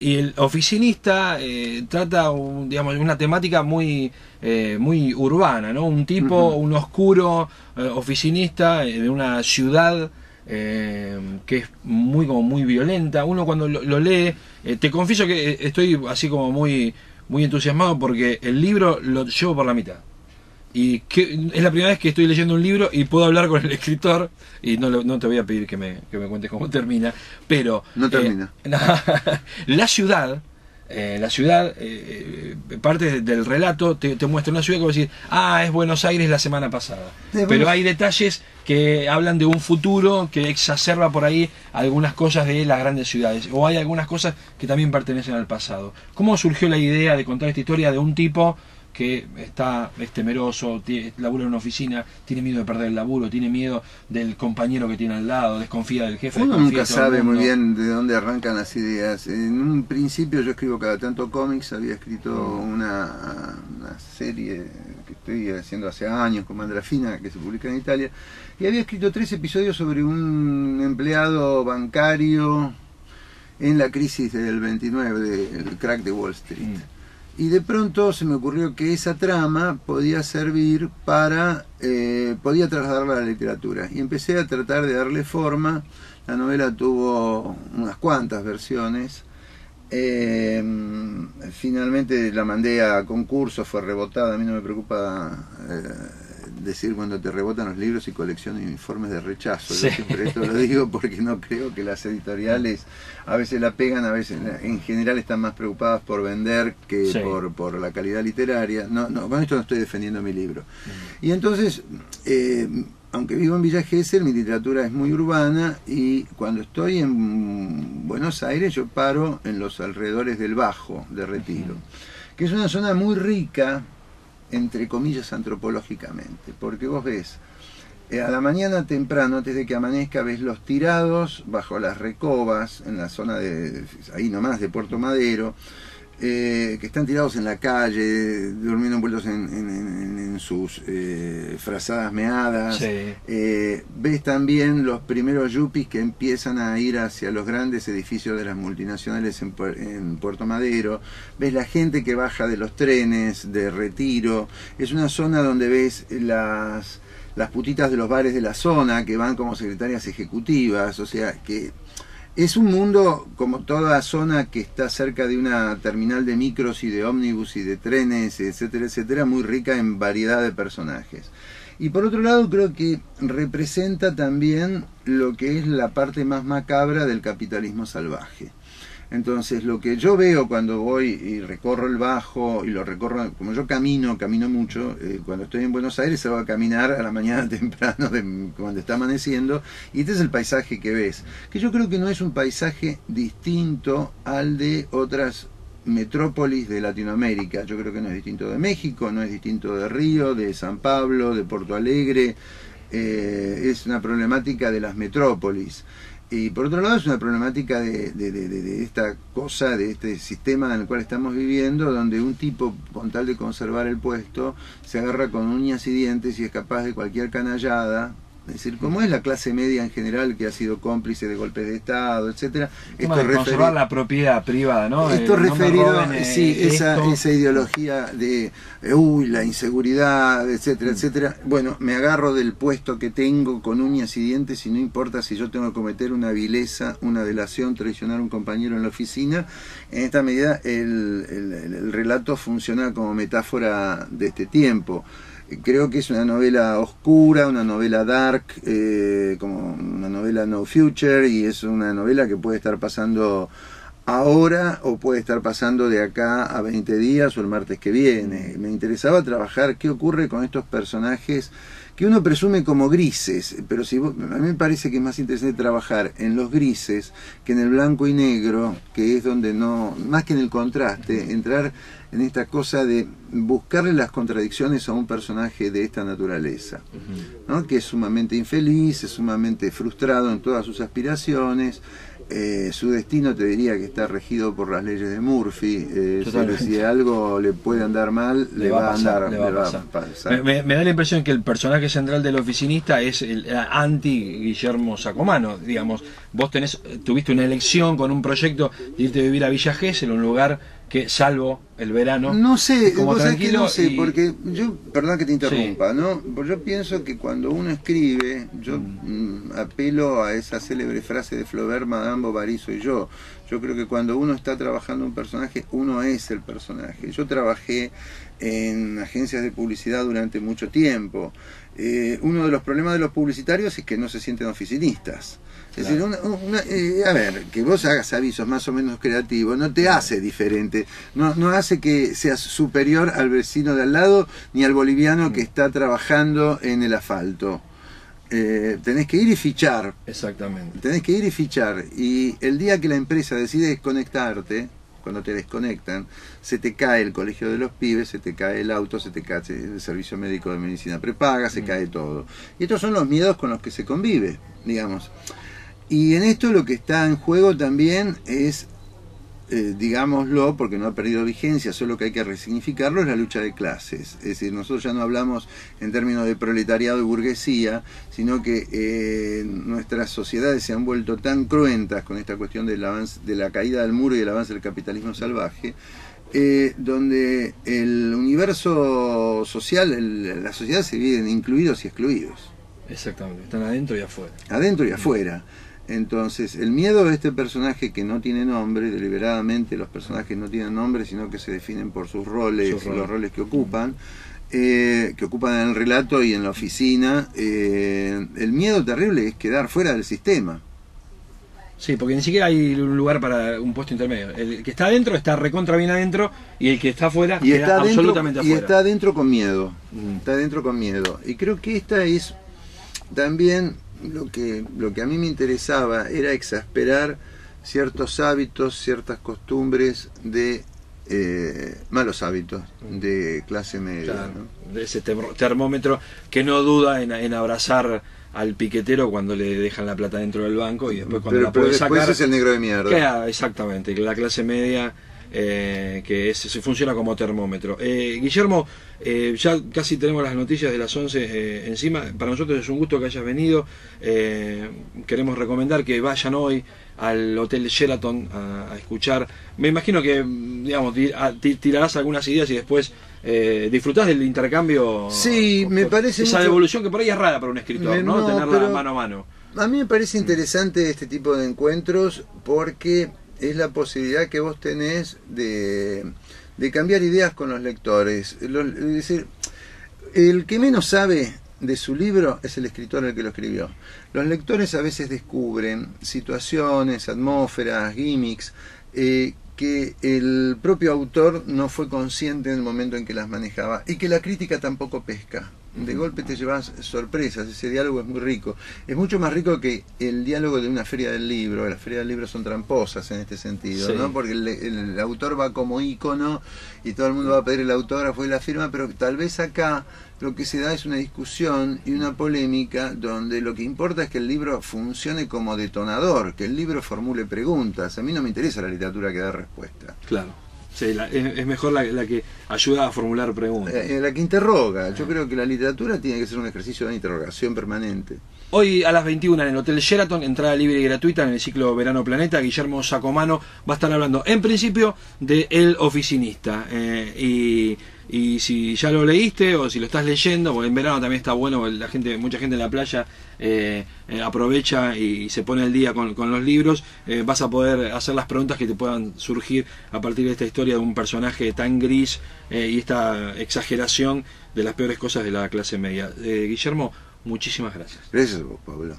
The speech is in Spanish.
Y el oficinista trata digamos, una temática muy urbana, ¿no? Un tipo, un oscuro oficinista de una ciudad que es muy violenta. Uno cuando lo lee, te confieso que estoy así como muy entusiasmado porque el libro lo llevo por la mitad. Y es la primera vez que estoy leyendo un libro y puedo hablar con el escritor, y no te voy a pedir que me cuentes cómo termina, pero no termina. La ciudad, parte del relato te muestra una ciudad que vos decís, es Buenos Aires la semana pasada, pero hay detalles que hablan de un futuro que exacerba por ahí algunas cosas de las grandes ciudades, o hay algunas cosas que también pertenecen al pasado. ¿Cómo surgió la idea de contar esta historia de un tipo que es temeroso, labura en una oficina, tiene miedo de perder el laburo, tiene miedo del compañero que tiene al lado, desconfía del jefe? Uno nunca sabe muy bien de dónde arrancan las ideas. En un principio yo escribo cada tanto cómics, había escrito una serie que estoy haciendo hace años con Mandrafina, que se publica en Italia, y había escrito 3 episodios sobre un empleado bancario en la crisis del 29, del crack de Wall Street. Y de pronto se me ocurrió que esa trama podía servir para, podía trasladarla a la literatura. Y empecé a tratar de darle forma. La novela tuvo unas cuantas versiones. Finalmente la mandé a concurso, fue rebotada. A mí no me preocupa decir cuando te rebotan los libros y colecciono informes de rechazo. Sí. Yo siempre esto lo digo porque no creo que las editoriales a veces la pegan, a veces en general están más preocupadas por vender que sí, por la calidad literaria. Con esto no estoy defendiendo mi libro. Y entonces, aunque vivo en Villa Gesell, mi literatura es muy urbana, y cuando estoy en Buenos Aires yo paro en los alrededores del Bajo de Retiro, que es una zona muy rica, entre comillas, antropológicamente, porque vos ves a la mañana temprano, antes de que amanezca, ves los tirados bajo las recobas en la zona de ahí nomás de Puerto Madero, que están tirados en la calle, durmiendo envueltos en sus frazadas meadas. Sí. Ves también los primeros yuppies que empiezan a ir hacia los grandes edificios de las multinacionales en Puerto Madero. Ves la gente que baja de los trenes de Retiro. Es una zona donde ves las putitas de los bares de la zona que van como secretarias ejecutivas. O sea que es un mundo, como toda zona que está cerca de una terminal de micros y de ómnibus y de trenes, etcétera, etcétera, muy rica en variedad de personajes. Y por otro lado creo que representa también lo que es la parte más macabra del capitalismo salvaje. Entonces lo que yo veo cuando voy y recorro el Bajo, y lo recorro, como yo camino mucho, cuando estoy en Buenos Aires salgo a caminar a la mañana temprano, cuando está amaneciendo, y este es el paisaje que ves, que yo creo que no es un paisaje distinto al de otras metrópolis de Latinoamérica. Yo creo que no es distinto de México, no es distinto de Río, de San Pablo, de Porto Alegre. Es una problemática de las metrópolis. Y por otro lado es una problemática de esta cosa, de este sistema en el cual estamos viviendo, donde un tipo, con tal de conservar el puesto, se agarra con uñas y dientes y es capaz de cualquier canallada. Es decir, como es la clase media en general, que ha sido cómplice de golpes de Estado, etcétera. Esto de conservar la propiedad privada, ¿no? Esto referido, sí, esa ideología de la inseguridad, etcétera, etcétera. Bueno, me agarro del puesto que tengo con uñas y dientes, y no importa si yo tengo que cometer una vileza, una delación, traicionar a un compañero en la oficina. En esta medida el relato funciona como metáfora de este tiempo. Creo que es una novela oscura, una novela dark, como una novela no future, y es una novela que puede estar pasando ahora o puede estar pasando de acá a 20 días o el martes que viene. Me interesaba trabajar qué ocurre con estos personajes que uno presume como grises, pero a mí me parece que es más interesante trabajar en los grises que en el blanco y negro, que es donde no, más que en el contraste, entrar en esta cosa de buscarle las contradicciones a un personaje de esta naturaleza, ¿no? Que es sumamente infeliz, es sumamente frustrado en todas sus aspiraciones, su destino te diría que está regido por las leyes de Murphy. Si algo le puede andar mal, le va a pasar. Me da la impresión que el personaje central del oficinista es el anti-Guillermo Sacomano. Digamos, vos tuviste una elección con un proyecto de irte a vivir a Villa Gesell, un lugar que, salvo el verano, no sé, como vos sabés que tranquilo, no sé, porque yo, perdón que te interrumpa, sí, ¿no? Porque yo pienso que cuando uno escribe, yo apelo a esa célebre frase de Flaubert, Madame Bovary soy yo. Yo creo que cuando uno está trabajando un personaje, uno es el personaje. Yo trabajé en agencias de publicidad durante mucho tiempo. Uno de los problemas de los publicitarios es que no se sienten oficinistas. Es decir, a ver, que vos hagas avisos más o menos creativos no te hace diferente, no hace que seas superior al vecino de al lado ni al boliviano que está trabajando en el asfalto. Tenés que ir y fichar. Exactamente. Tenés que ir y fichar. Y el día que la empresa decide desconectarte, cuando te desconectan, se te cae el colegio de los pibes, se te cae el auto, se te cae el servicio médico de medicina prepaga, se cae todo. Y estos son los miedos con los que se convive, digamos. Y en esto lo que está en juego también es, digámoslo, porque no ha perdido vigencia, solo que hay que resignificarlo, es la lucha de clases. Es decir, nosotros ya no hablamos en términos de proletariado y burguesía, sino que nuestras sociedades se han vuelto tan cruentas con esta cuestión del avance, de la caída del muro y el avance del capitalismo salvaje, donde el universo social, la sociedad se divide en incluidos y excluidos. Exactamente, están adentro y afuera. Adentro y afuera. Entonces, el miedo de este personaje que no tiene nombre, deliberadamente los personajes no tienen nombre, sino que se definen por sus roles, los roles que ocupan en el relato y en la oficina. El miedo terrible es quedar fuera del sistema. Sí, porque ni siquiera hay un lugar para un puesto intermedio. El que está adentro está recontra bien adentro y el que está afuera y queda está absolutamente afuera. Y está adentro con miedo. Está adentro con miedo. Y creo que esta es también lo que a mí me interesaba, era exasperar ciertos hábitos, ciertas costumbres de malos hábitos de clase media. Claro, ¿no? de ese termómetro que no duda en abrazar al piquetero cuando le dejan la plata dentro del banco y después cuando la puede después sacar es el negro de mierda. Queda, exactamente, la clase media que funciona como termómetro. Guillermo, ya casi tenemos las noticias de las 11 encima. Para nosotros es un gusto que hayas venido. Queremos recomendar que vayan hoy al Hotel Sheraton a escuchar. Me imagino que, digamos, tirarás algunas ideas y después disfrutás del intercambio. Sí, me parece esa mucho... devolución que por ahí es rara para un escritor, ¿no? Tenerla mano a mano. A mí me parece interesante este tipo de encuentros porque es la posibilidad que vos tenés de cambiar ideas con los lectores. Es decir, el que menos sabe de su libro es el escritor el que lo escribió. Los lectores a veces descubren situaciones, atmósferas, gimmicks, que el propio autor no fue consciente en el momento en que las manejaba y que la crítica tampoco pesca. De golpe te llevas sorpresas, ese diálogo es muy rico. Es mucho más rico que el diálogo de una feria del libro. Las ferias del libro son tramposas en este sentido, sí, ¿no? Porque el autor va como ícono y todo el mundo va a pedir el autógrafo y la firma, pero tal vez acá lo que se da es una discusión y una polémica donde lo que importa es que el libro funcione como detonador, que el libro formule preguntas. A mí no me interesa la literatura que da respuesta. Claro. Sí, es mejor la que ayuda a formular preguntas. La que interroga. Yo creo que la literatura tiene que ser un ejercicio de interrogación permanente. Hoy a las 21 en el Hotel Sheraton, entrada libre y gratuita en el ciclo Verano Planeta. Guillermo Sacomano va a estar hablando en principio de El Oficinista. Y si ya lo leíste o si lo estás leyendo, porque en verano también está bueno, mucha gente en la playa aprovecha y se pone al día con los libros, vas a poder hacer las preguntas que te puedan surgir a partir de esta historia de un personaje tan gris y esta exageración de las peores cosas de la clase media. Guillermo, muchísimas gracias. Gracias a vos, Pablo.